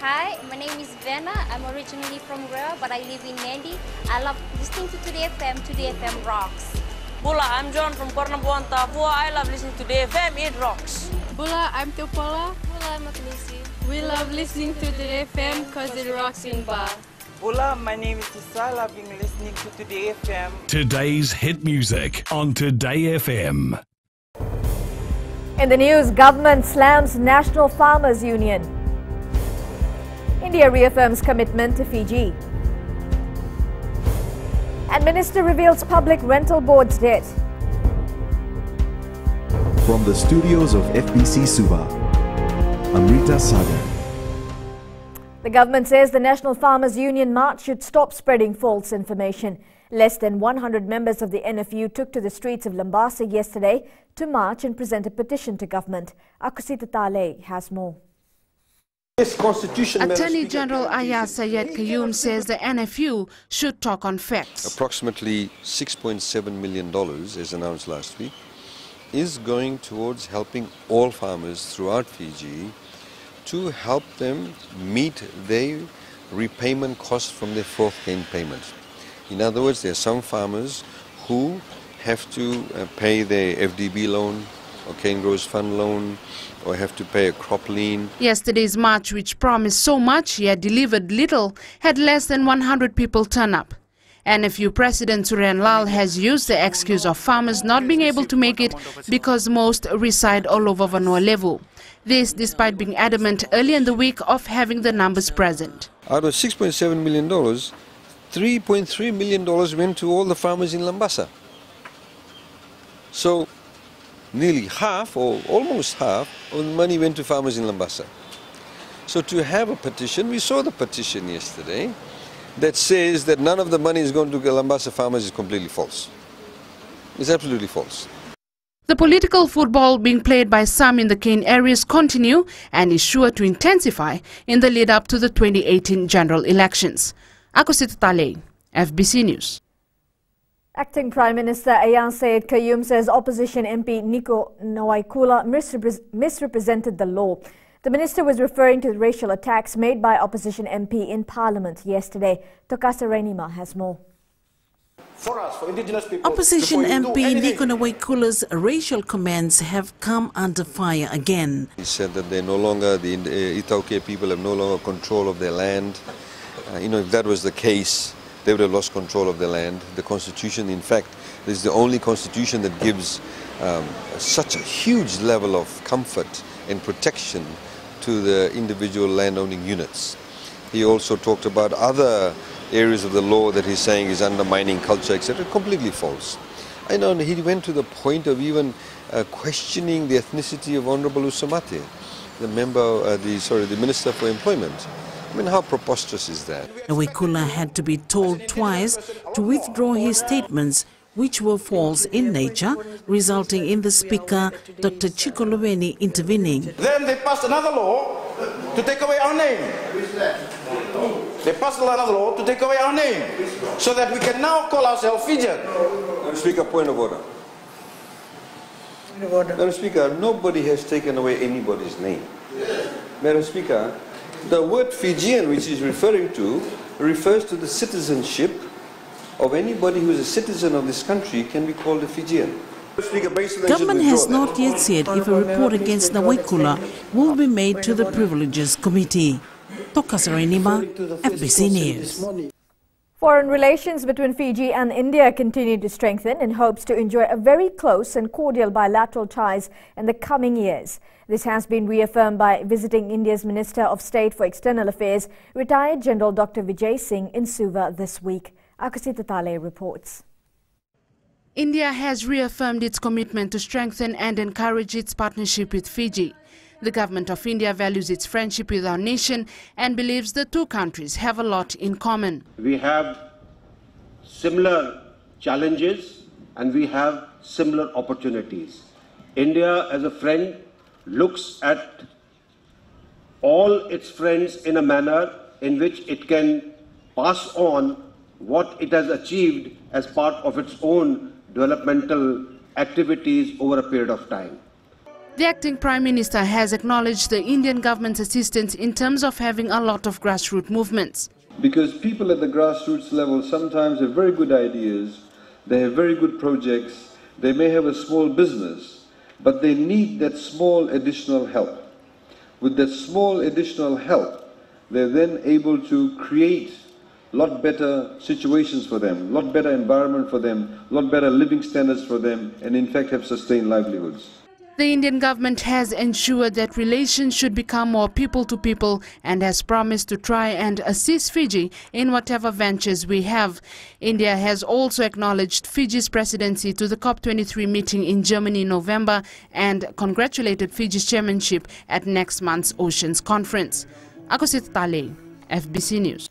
Hi, my name is Vena. I'm originally from Rea, but I live in Nandi. I love listening to Today FM. Today FM rocks. Bula, I'm John from Kornabuan, Papua. I love listening to Today FM. It rocks. Bula, I'm Teopola. Bula, I'm Makanisi. We love listening to Today FM because it rocks in Ba. Bula, my name is Tisal. I've been listening to Today FM. Today's hit music on Today FM. In the news, government slams National Farmers Union. India reaffirms commitment to Fiji. And Minister reveals public rental board's debt. From the studios of FBC Suba, Amrita Sagar. The government says the National Farmers Union March should stop spreading false information. Less than 100 members of the NFU took to the streets of Lambasa yesterday to march and present a petition to government. Akusita Tale has more. Attorney General Ayaz Sayed Qayyum says the NFU should talk on facts. Approximately $6.7 million, as announced last week, is going towards helping all farmers throughout Fiji to help them meet their repayment costs from their fourth cane payment. In other words, there are some farmers who have to pay their FDB loan or cane growers fund loan, or have to pay a crop lien. Yesterday's march, which promised so much yet delivered little, had less than 100 people turn up. NFU President Suren Lal has used the excuse of farmers not being able to make it because most reside all over Vanua Levu. This despite being adamant early in the week of having the numbers present. Out of $6.7 million, $3.3 million went to all the farmers in Lambasa. So nearly half, or almost half, of the money went to farmers in Lambasa. So to have a petition, we saw the petition yesterday, that says that none of the money is going to Lambasa farmers is completely false. It's absolutely false. The political football being played by some in the cane areas continue and is sure to intensify in the lead up to the 2018 general elections. Akusita Tale, FBC News. Acting Prime Minister Ayaz Sayed Qayyum says opposition MP Nico Nawaikula misrepresented the law. The minister was referring to the racial attacks made by opposition MP in Parliament yesterday. Tokasa Renima has more. For us, for indigenous people, opposition MP Nico Nawaikula's racial comments have come under fire again. He said that they no longer, the Itauke people have no longer control of their land. If that was the case, they would have lost control of their land. The constitution, in fact, is the only constitution that gives such a huge level of comfort and protection to the individual landowning units. He also talked about other areas of the law that he's saying is undermining culture, etc. Completely false. I know he went to the point of even questioning the ethnicity of Honorable Usamate, the Minister for Employment. I mean, how preposterous is that? Nawaikula had to be told twice to withdraw his statements, which were false in nature, resulting in the Speaker, Dr. Chico Luweni, intervening. Then they passed another law to take away our name. They passed another law to take away our name, so that we can now call ourselves Fijian. Madam Speaker, point of order. Madam Speaker, nobody has taken away anybody's name. Madam Speaker, the word Fijian, which he's referring to, refers to the citizenship of anybody who is a citizen of this country can be called a Fijian. Government has not yet said if a report against Nawaikula will be made to the Privileges Committee. Tokasa Renima, FBC News. Foreign relations between Fiji and India continue to strengthen in hopes to enjoy a very close and cordial bilateral ties in the coming years. This has been reaffirmed by visiting India's Minister of State for External Affairs, retired General Dr. Vijay Singh in Suva this week. Akusita Tale reports. India has reaffirmed its commitment to strengthen and encourage its partnership with Fiji. The government of India values its friendship with our nation and believes the two countries have a lot in common. We have similar challenges and we have similar opportunities. India, as a friend, looks at all its friends in a manner in which it can pass on what it has achieved as part of its own developmental activities over a period of time. The acting Prime Minister has acknowledged the Indian government's assistance in terms of having a lot of grassroots movements. Because people at the grassroots level sometimes have very good ideas, they have very good projects, they may have a small business, but they need that small additional help. With that small additional help, they're then able to create a lot better situations for them, a lot better environment for them, a lot better living standards for them, and in fact have sustained livelihoods. The Indian government has ensured that relations should become more people to people and has promised to try and assist Fiji in whatever ventures we have. India has also acknowledged Fiji's presidency to the COP23 meeting in Germany in November and congratulated Fiji's chairmanship at next month's Oceans Conference. Akosit Tale, FBC News.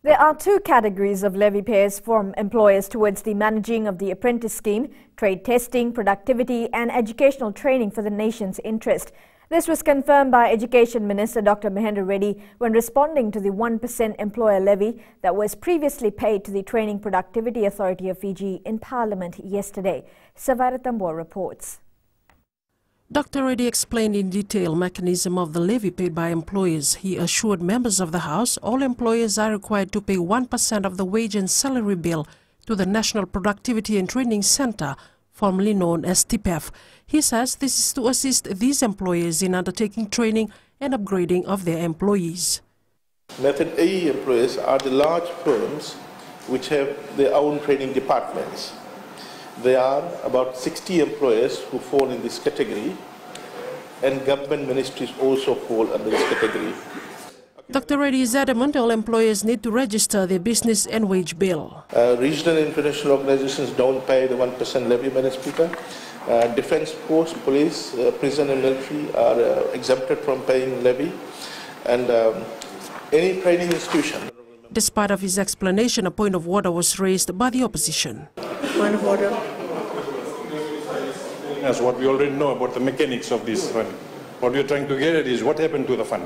There are two categories of levy payers from employers towards the managing of the apprentice scheme: trade testing, productivity and educational training for the nation's interest. This was confirmed by Education Minister Dr. Mahendra Reddy when responding to the 1% employer levy that was previously paid to the Training Productivity Authority of Fiji in Parliament yesterday. Savaira Tambor reports. Dr. Reddy explained in detail mechanism of the levy paid by employers. He assured members of the House all employers are required to pay 1% of the wage and salary bill to the National Productivity and Training Centre, formerly known as TPEF. He says this is to assist these employers in undertaking training and upgrading of their employees. Method A employers are the large firms which have their own training departments. There are about 60 employers who fall in this category, and government ministries also fall under this category. Dr. Reddy is adamant all employers need to register their business and wage bill. Regional and international organizations don't pay the 1% levy, Madam Speaker. Defence Force, police, prison and military are exempted from paying levy, and any training institution. Despite of his explanation, a point of order was raised by the opposition. Point of order. Yes, what we already know about the mechanics of this fund. What we are trying to get at is what happened to the fund.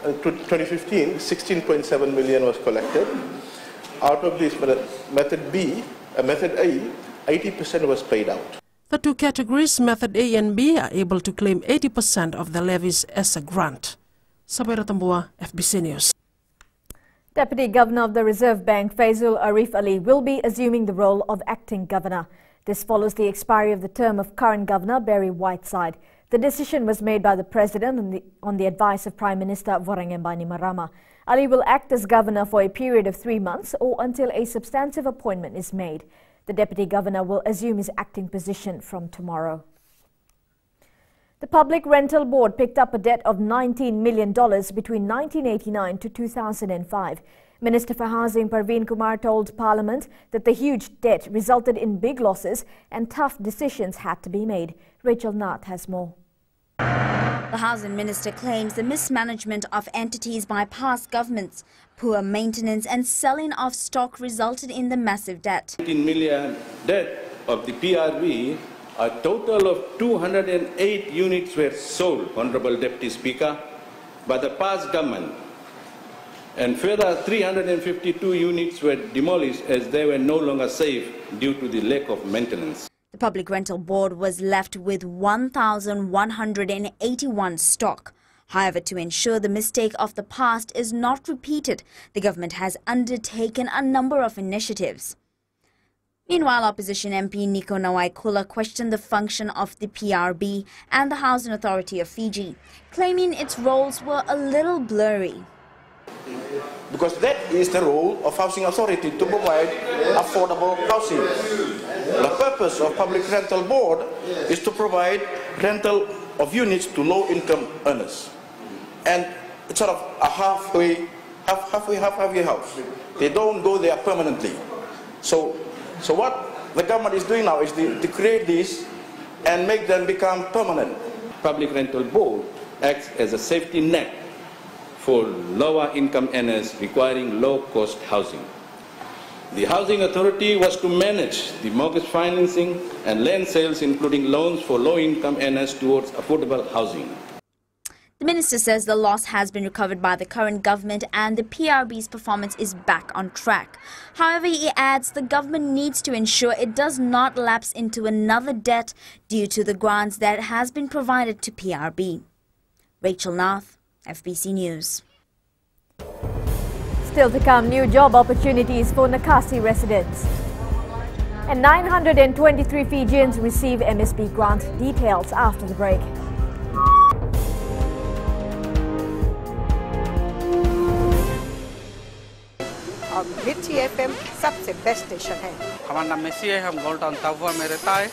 In 2015, 16.7 million was collected. Out of this method B, method A, 80% was paid out. The two categories, method A and B, are able to claim 80% of the levies as a grant. Sabira Tambua, FBC News. Deputy Governor of the Reserve Bank, Faizul Arif Ali, will be assuming the role of acting governor. This follows the expiry of the term of current governor, Barry Whiteside. The decision was made by the President on the advice of Prime Minister Vorangimbani Marama. Ali will act as governor for a period of 3 months or until a substantive appointment is made. The Deputy Governor will assume his acting position from tomorrow. The Public Rental Board picked up a debt of $19 million between 1989 to 2005. Minister for Housing Parveen Kumar told Parliament that the huge debt resulted in big losses and tough decisions had to be made. Rachel Nath has more. The Housing Minister claims the mismanagement of entities by past governments, poor maintenance and selling of stock resulted in the massive debt. 19 million debt of the PRV. A total of 208 units were sold, Honorable Deputy Speaker, by the past government, and further 352 units were demolished as they were no longer safe due to the lack of maintenance. The Public Rental Board was left with 1,181 stock. However, to ensure the mistake of the past is not repeated, the government has undertaken a number of initiatives. Meanwhile, opposition MP Nico Nawaikula questioned the function of the PRB and the Housing Authority of Fiji, claiming its roles were a little blurry. Because that is the role of Housing Authority, to provide affordable housing. The purpose of Public Rental Board is to provide rental of units to low-income earners. And it's sort of a halfway house. They don't go there permanently. So what the government is doing now is to create these and make them become permanent. Public Rental Board acts as a safety net for lower income earners requiring low-cost housing. The Housing Authority was to manage the mortgage financing and land sales, including loans for low-income earners towards affordable housing. The minister says the loss has been recovered by the current government and the PRB's performance is back on track. However, he adds the government needs to ensure it does not lapse into another debt due to the grants that has been provided to PRB. Rachel Nath, FBC News. Still to come, new job opportunities for Mcafee residents. And 923 Fijians receive MSP grant. Details after the break. मिर्ची FM सबसे best station है। हमारा नाम मिर्ची है, हम gold town तापुआ में रहता है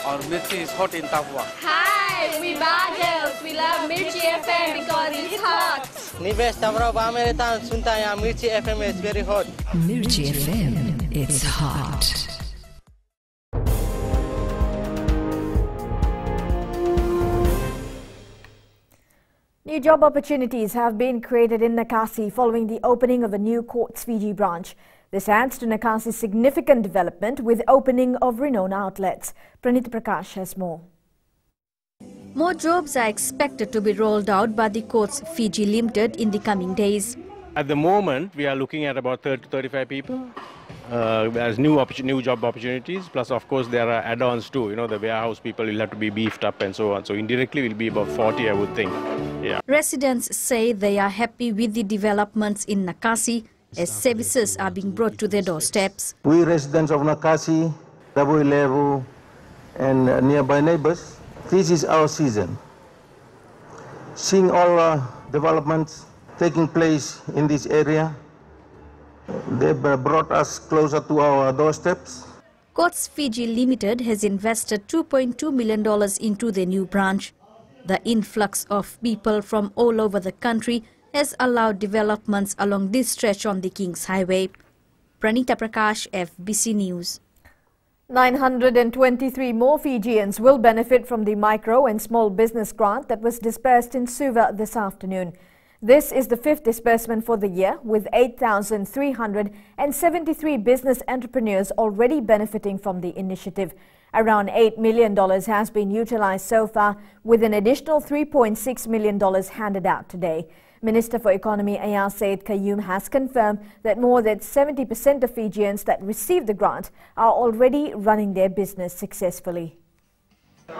और मिर्ची इज हॉट इन तापुआ। Hi, we Bagels. We love Mirchi FM because it's hot. निवेश तापुआ में रहता है, सुनता है यहाँ मिर्ची FM is very hot. Mirchi FM, it's hot. New job opportunities have been created in Mcafee following the opening of a new Quartz Fiji branch. This adds to Mcafee's significant development with opening of renowned outlets. Pranita Prakash has more. More jobs are expected to be rolled out by the Quartz Fiji Limited in the coming days. At the moment, we are looking at about 30 to 35 people. As new job opportunities, plus of course there are add-ons too. You know, the warehouse people will have to be beefed up and so on. So indirectly will be about 40, I would think. Yeah. Residents say they are happy with the developments in Mcafee as services are being brought to their doorsteps. We residents of Mcafee, Tabui Levu and nearby neighbors, this is our season. Seeing all developments taking place in this area, they brought us closer to our doorsteps. Quartz Fiji Limited has invested $2.2 million into their new branch. The influx of people from all over the country has allowed developments along this stretch on the King's Highway. Pranita Prakash, FBC News. 923 more Fijians will benefit from the micro and small business grant that was dispersed in Suva this afternoon. This is the fifth disbursement for the year, with 8,373 business entrepreneurs already benefiting from the initiative. Around $8 million has been utilized so far, with an additional $3.6 million handed out today. Minister for Economy Ayar Said Qayyum has confirmed that more than 70% of Fijians that received the grant are already running their business successfully. We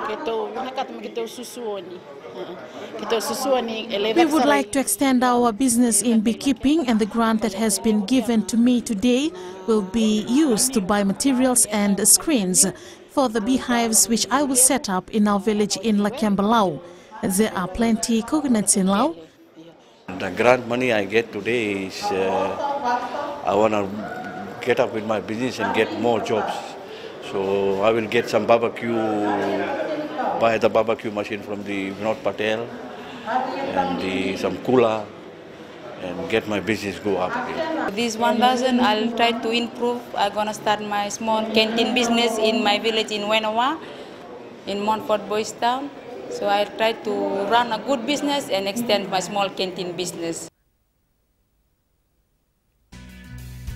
would like to extend our business in beekeeping, and the grant that has been given to me today will be used to buy materials and screens for the beehives which I will set up in our village in Lakembalau. There are plenty coconuts in Lau. The grant money I get today is I want to get up with my business and get more jobs. So I will get some barbecue, buy the barbecue machine from the Vinod Patel and some cooler and get my business go up again. This 1,000 I'll try to improve. I'm going to start my small canteen business in my village in Wenawa, in Montfort Boys Town. So I try to run a good business and extend my small canteen business.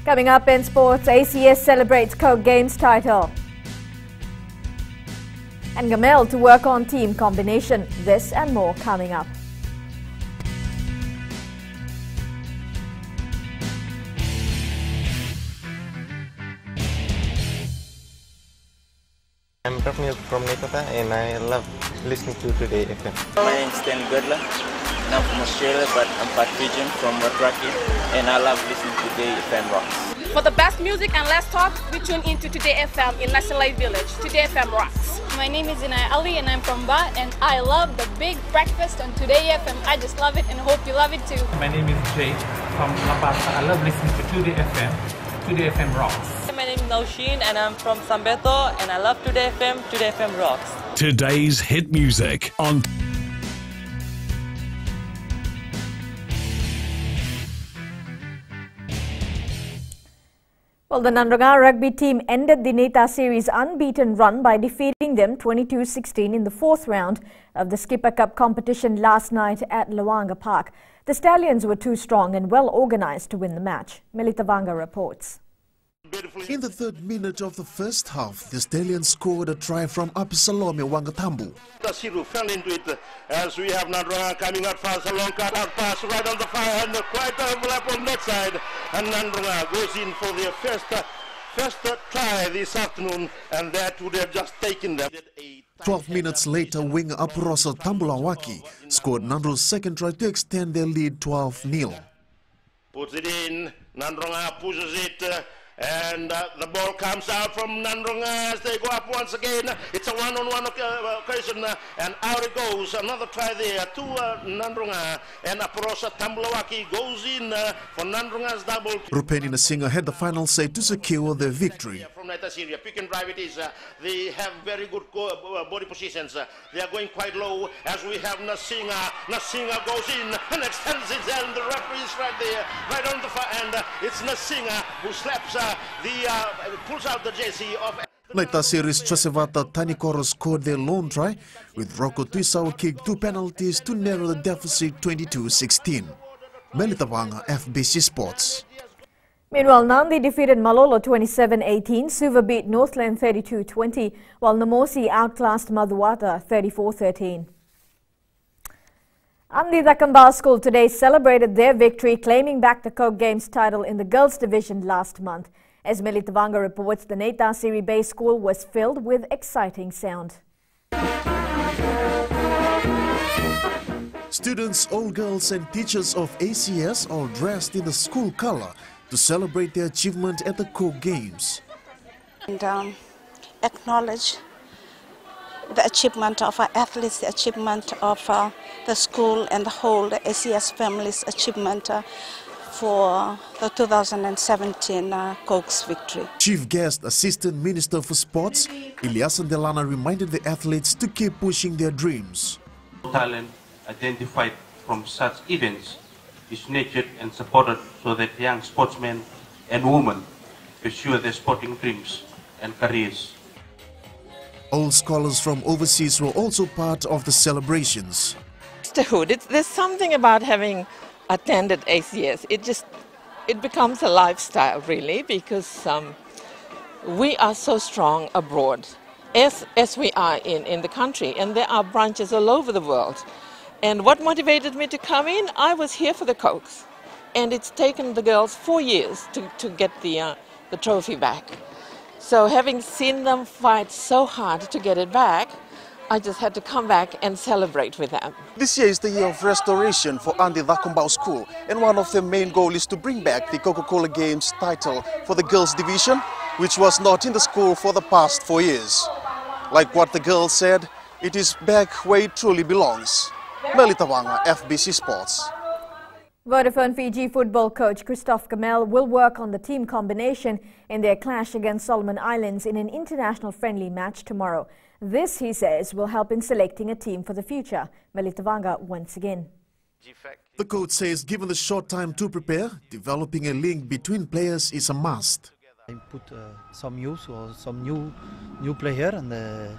Coming up in sports, ACS celebrates Coke Games title. And Gamel to work on team combination. This and more coming up. I'm from Nepal and I love listening to Today FM. My name is Stan Girdler and I'm from Australia, but I'm part Fijian from Watraki, and I love listening to Today FM Rocks. For the best music and less talk, we tune into Today FM in Nasalai Village. Today FM rocks. My name is Inai Ali and I'm from Ba, and I love the big breakfast on Today FM. I just love it and hope you love it too. My name is Jay from La Paz. I love listening to Today FM. Today FM rocks. My name is Naushin and I'm from Sambeto, and I love Today FM. Today FM rocks. Today's hit music on Well, the Nandragar rugby team ended the Neta series unbeaten run by defeating them 22-16 in the fourth round of the Skipper Cup competition last night at Lawanga Park. The Stallions were too strong and well organised to win the match. Melita Vanga reports. In the 3rd minute of the first half, the Stallions scored a try from Apisalome Wangatambu. Siru fell into it as we have Nandronga coming out fast, a long cut out pass right on the far and quite a overlap on that side. And Nandronga goes in for their first try this afternoon, and that would have just taken them. 12 minutes later, winger Apurosa Tambulawaki scored Nandro's second try to extend their lead 12-0. Puts it in, Nandronga pushes it, and the ball comes out from Nandronga as they go up once again. It's a one-on-one occasion, and out it goes. Another try there to Nandronga, and Apurosa Tambulawaki goes in for Nandronga's double. Rupeni Nasinga had the final say to secure their victory. From Syria, pick and drive it is. They have very good body positions. They are going quite low as we have Nasinga. Nasinga goes in and extends it, and the referee is right there, right on the far end. It's Nasinga who slaps pulls out the jersey of. Naita series Chosevata Tanikoro scored their lone try, with Rocco Tuisau kicked 2 penalties to narrow the deficit 22-16. Melitawanga, FBC Spots. Meanwhile, Nandi defeated Malolo 27-18, Suva beat Northland 32-20, while Namosi outclassed Madhuwata 34-13. Andi Dakambal School today celebrated their victory, claiming back the Coke Games title in the girls' division last month. As Melitavanga reports, the Neta Siri Bay School was filled with exciting sound. Students, all girls and teachers of ACS all dressed in the school color to celebrate their achievement at the Coke Games. And acknowledge the achievement of our athletes, the achievement of the school and the whole the ACS family's achievement for the 2017 Coke's victory. Chief Guest Assistant Minister for Sports, Ilyasan Delana, reminded the athletes to keep pushing their dreams. Talent identified from such events is nurtured and supported so that young sportsmen and women pursue their sporting dreams and careers. All scholars from overseas were also part of the celebrations. There's something about having attended ACS. It becomes a lifestyle, really, because we are so strong abroad, as we are in the country, and there are branches all over the world. And what motivated me to come in? I was here for the Cokes, and it's taken the girls 4 years to get the trophy back. So having seen them fight so hard to get it back, I just had to come back and celebrate with them. This year is the year of restoration for Andi Dakumbau School, and one of their main goals is to bring back the Coca-Cola Games title for the girls division, which was not in the school for the past 4 years. Like what the girls said, it is back where it truly belongs. Melitawanga, FBC Sports. Vodafone Fiji football coach Christophe Kamel will work on the team combination in their clash against Solomon Islands in an international friendly match tomorrow. This, he says, will help in selecting a team for the future. Melitawanga once again. The coach says given the short time to prepare, developing a link between players is a must. I put some youth or some new player, and they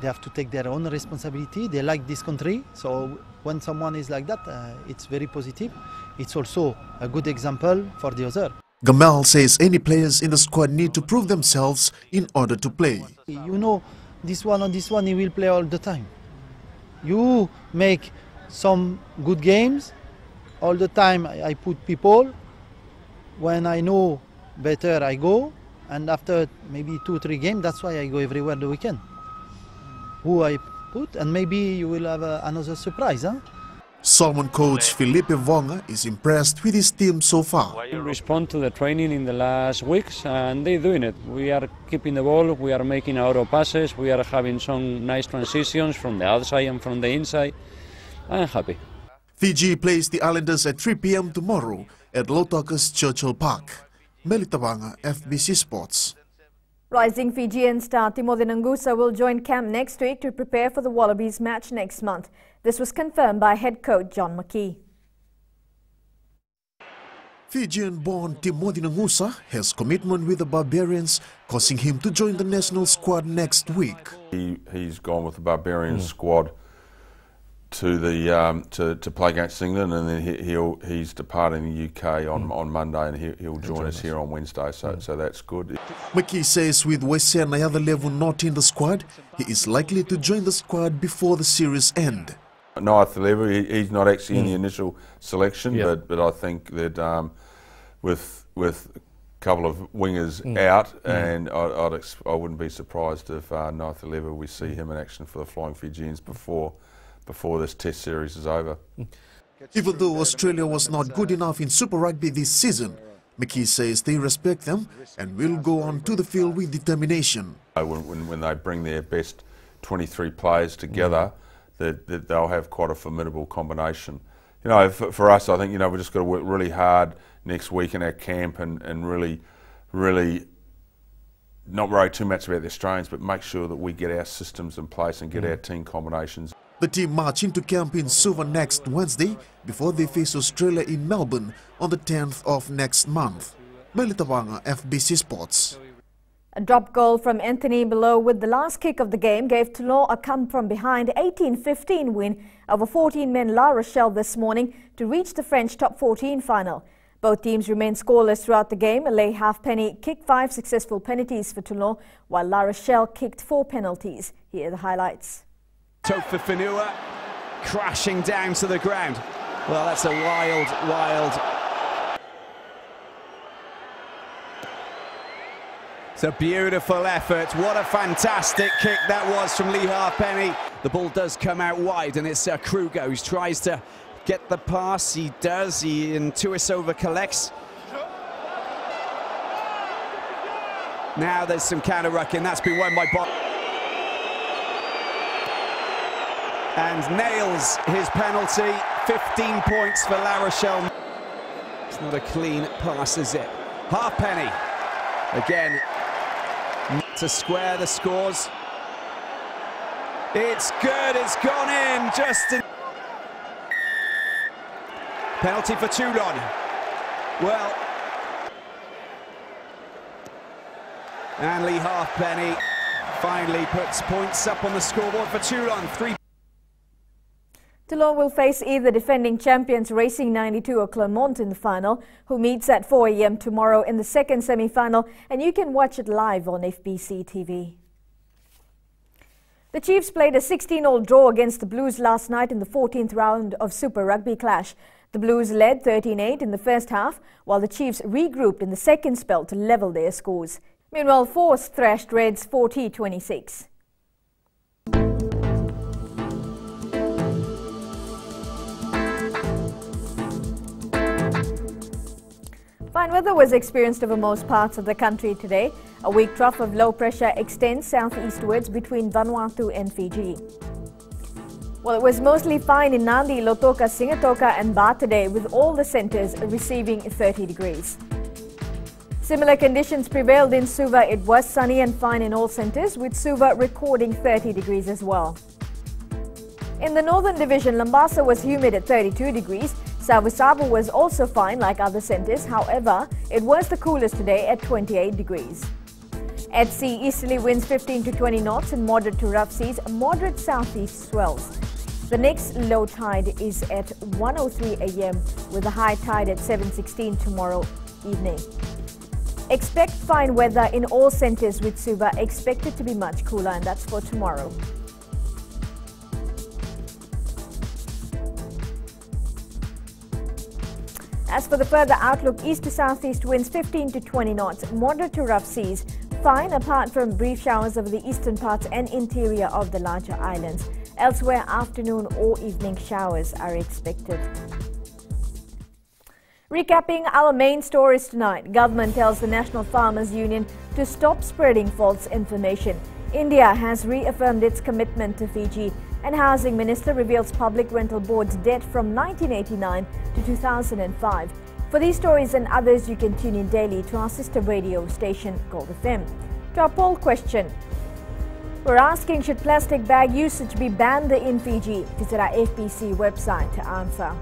have to take their own responsibility. They like this country, so when someone is like that, it's very positive. It's also a good example for the other. Gamal says any players in the squad need to prove themselves in order to play. You know, this one or this one, he will play all the time. You make some good games. All the time I put people. When I know better, I go. And after maybe 2 or 3 games, that's why I go everywhere the weekend. Who I put, and maybe you will have another surprise, huh? Solomon coach Felipe Vonga is impressed with his team so far. We respond to the training in the last weeks, and they're doing it. We are keeping the ball, we are making auto passes, we are having some nice transitions from the outside and from the inside. I'm happy. Fiji plays the Islanders at 3 p.m. tomorrow at Lotokas Churchill Park. Melitawanga, FBC Sports. Rising Fijian star Timothy Nangusa will join camp next week to prepare for the Wallabies match next month. This was confirmed by head coach John Mcafee. Fijian-born Timothy Nangusa has commitment with the Barbarians, causing him to join the national squad next week. He's gone with the Barbarians squad to the to play against England, and then he's departing the UK on Monday, and he'll join us here on Wednesday. So that's good. Mcafee says with Wesea and Ayadelevu not in the squad, he is likely to join the squad before the series end. Ayadelevu, he's not actually in the initial selection, but I think that with a couple of wingers out, and I wouldn't be surprised if Ayadelevu we see him in action for the Flying Fijians before this Test series is over. Even though Australia was not good enough in Super Rugby this season, Mcafee says they respect them and will go on to the field with determination. When they bring their best 23 players together, that they'll have quite a formidable combination. You know, for us, I think, you know, we've just got to work really hard next week in our camp and really not worry too much about the Australians, but make sure that we get our systems in place and get our team combinations. The team march into camp in Suva next Wednesday before they face Australia in Melbourne on the 10th of next month. Melitawanga, FBC Spots. A drop goal from Anthony Below with the last kick of the game gave Toulon a come-from-behind 18-15 win over 14-men La Rochelle this morning to reach the French top 14 final. Both teams remained scoreless throughout the game. Leigh Halfpenny kicked 5 successful penalties for Toulon, while La Rochelle kicked 4 penalties. Here are the highlights. Tofa Fanua crashing down to the ground. Well, that's a wild. It's a beautiful effort. What a fantastic kick that was from Leigh Halfpenny. The ball does come out wide, and it's Kruger who tries to get the pass. He does. And Tuisova collects. Now there's some counter-rucking. That's been won by Bob. And nails his penalty. 15 points for La Rochelle. It's not a clean pass, is it? Halfpenny again to square the scores. It's good. It's gone in. Just in. Penalty for Toulon. Well, and Leigh Halfpenny finally puts points up on the scoreboard for Toulon. 3. Toulon will face either defending champions Racing 92 or Clermont in the final, who meets at 4 a.m. tomorrow in the second semi-final, and you can watch it live on FBC TV. The Chiefs played a 16-all draw against the Blues last night in the 14th round of Super Rugby clash. The Blues led 13-8 in the first half, while the Chiefs regrouped in the second spell to level their scores. Meanwhile, Force thrashed Reds 40-26. Fine weather was experienced over most parts of the country today. A weak trough of low pressure extends southeastwards between Vanuatu and Fiji. Well, it was mostly fine in Nadi, Lotoka, Singatoka and Ba today, with all the centres receiving 30 degrees. Similar conditions prevailed in Suva. It was sunny and fine in all centres, with Suva recording 30 degrees as well. In the Northern Division, Lambasa was humid at 32 degrees. Savu was also fine like other centres, however, it was the coolest today at 28 degrees. At sea, easterly winds 15 to 20 knots and moderate to rough seas, moderate southeast swells. The next low tide is at 1:03 a.m. with a high tide at 7:16 tomorrow evening. Expect fine weather in all centres, with Suva expected to be much cooler, and that's for tomorrow. As for the further outlook, east to southeast winds 15 to 20 knots, moderate to rough seas, fine apart from brief showers over the eastern parts and interior of the larger islands. Elsewhere, afternoon or evening showers are expected. Recapping our main stories tonight, government tells the National Farmers Union to stop spreading false information. India has reaffirmed its commitment to Fiji, and Housing Minister reveals Public Rental Board's debt from 1989 to 2005. For these stories and others, you can tune in daily to our sister radio station, Gold FM. To our poll question, we're asking, should plastic bag usage be banned in Fiji? Visit our FBC website to answer.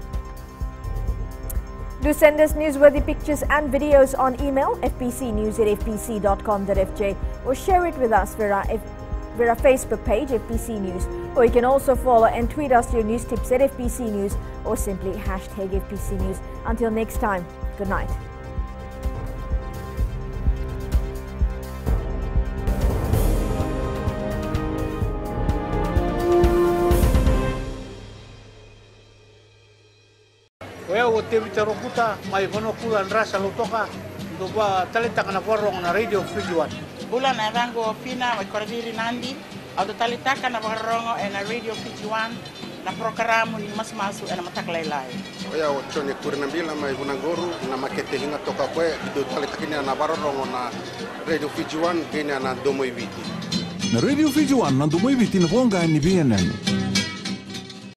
Do send us newsworthy pictures and videos on email, fbcnews@fbc.com.fj, or share it with us via via our Facebook page, FBC News. Or you can also follow and tweet us your news tips at FBC News or simply hashtag FBC News. Until next time, good night. Weo te vitarokuta mai hono kula nrasa lotoka ndo ba talenta kana warong na radio Fijuan. Bula na rango pina wa koradiri nandi au talitaka na warong na radio Fijuan na programa ni masmasu na mataklailai. Oya ochone kurinambila mai hunangoru na makete hinga toka kwe ndo talitakini na warong na radio Fijuan gena na domo ibiti. Na radio Fijuan na domo ibiti na vonga ni BNN.